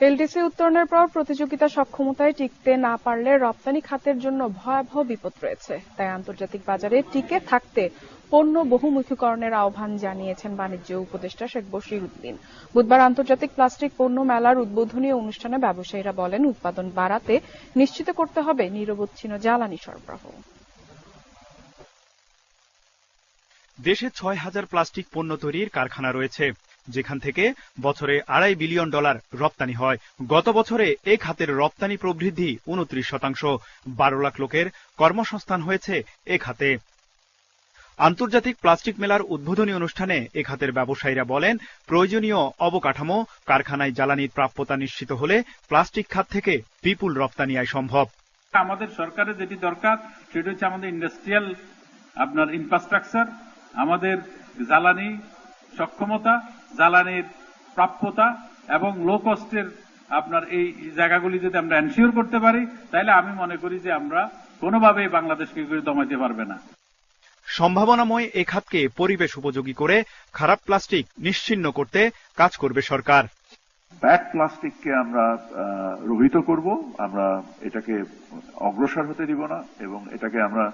LDC উত্তরণের পর প্রতিযোগিতা সক্ষমতায় টিকতে না পারলে রপ্তানি খাতের জন্য ভয়াবহ বিপদ রয়েছে। তাই আন্তর্জাতিক বাজারে টিকে থাকতে পণ্য বহুমুখীকরণের আহ্বান জানিয়েছেন বাণিজ্য উপদেষ্টা শেখ বশির উদ্দিন। বুধবার আন্তর্জাতিক প্লাস্টিক পণ্য মেলার উদ্বোধনী অনুষ্ঠানে ব্যবসায়ীরা বলেন, উৎপাদন বাড়াতে নিশ্চিত করতে হবে নিরবচ্ছিন্ন জ্বালানি সরবরাহ। দেশে ৬,০০০ প্লাস্টিক পণ্য তৈরির কারখানা রয়েছে, যেখান থেকে বছরে $২.৫ বিলিয়ন রপ্তানি হয়। গত বছরে এ খাতের রপ্তানি প্রবৃদ্ধি ২৯%। ১২ লাখ লোকের কর্মসংস্থান হয়েছে এ খাতে। আন্তর্জাতিক প্লাস্টিক মেলার উদ্বোধনী অনুষ্ঠানে এ খাতের ব্যবসায়ীরা বলেন, প্রয়োজনীয় অবকাঠামো, কারখানায় জ্বালানির প্রাপ্যতা নিশ্চিত হলে প্লাস্টিক খাত থেকে বিপুল রপ্তানি আয় সম্ভব। আমাদের সরকারের যেটি দরকার সেটা হচ্ছে আমাদের ইন্ডাস্ট্রিয়াল ইনফ্রাস্ট্রাকচার, আমাদের জ্বালানি সক্ষমতা, জ্বালানির প্রাপ্যতা এবং লো কস্টের এই জায়গাগুলি যদি আমরা এনশিওর করতে পারি, তাহলে আমি মনে করি যে আমরা কোনোভাবেই বাংলাদেশকে দমাইতে পারবে না। সম্ভাবনাময় এ খাতকে পরিবেশ উপযোগী করে খারাপ প্লাস্টিক নিশ্চিহ্ন করতে কাজ করবে সরকার। ব্যাড প্লাস্টিককে আমরা রহিত করব, আমরা এটাকে অগ্রসর হতে দিব না এবং এটাকে আমরা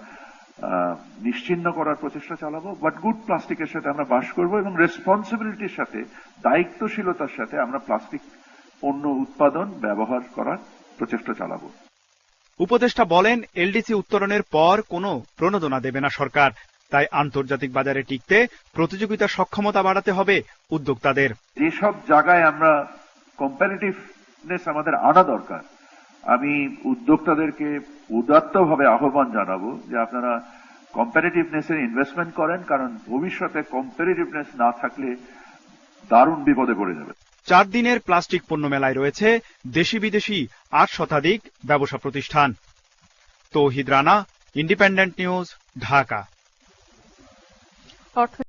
নিশ্চিহ্ন করার প্রচেষ্টা চালাবো। বাট গুড প্লাস্টিকের সাথে আমরা বাস করব এবং রেসপন্সিবিলিটির সাথে, দায়িত্বশীলতার সাথে আমরা প্লাস্টিক পণ্য উৎপাদন ব্যবহার করার প্রচেষ্টা চালাবো। উপদেষ্টা বলেন, এলডিসি উত্তরণের পর কোনো প্রণোদনা দেবে না সরকার। তাই আন্তর্জাতিক বাজারে টিকতে প্রতিযোগিতা সক্ষমতা বাড়াতে হবে উদ্যোক্তাদের। যেসব জায়গায় আমরা কম্পারেটিভনেস আমাদের আনা দরকার, আমি উদ্যোক্তাদেরকে উদাত্তভাবে আহ্বান জানাবো যে আপনারা কম্পারেটিভনেসের ইনভেস্টমেন্ট করেন, কারণ ভবিষ্যতে কম্পারেটিভনেস না থাকলে দারুণ বিপদে পড়ে যাবে। 4 দিনের প্লাস্টিক পণ্য মেলায় রয়েছে দেশি বিদেশি 8 শতাধিক ব্যবসা প্রতিষ্ঠান। তৌহিদ রানা, ইন্ডিপেন্ডেন্ট নিউজ, ঢাকা।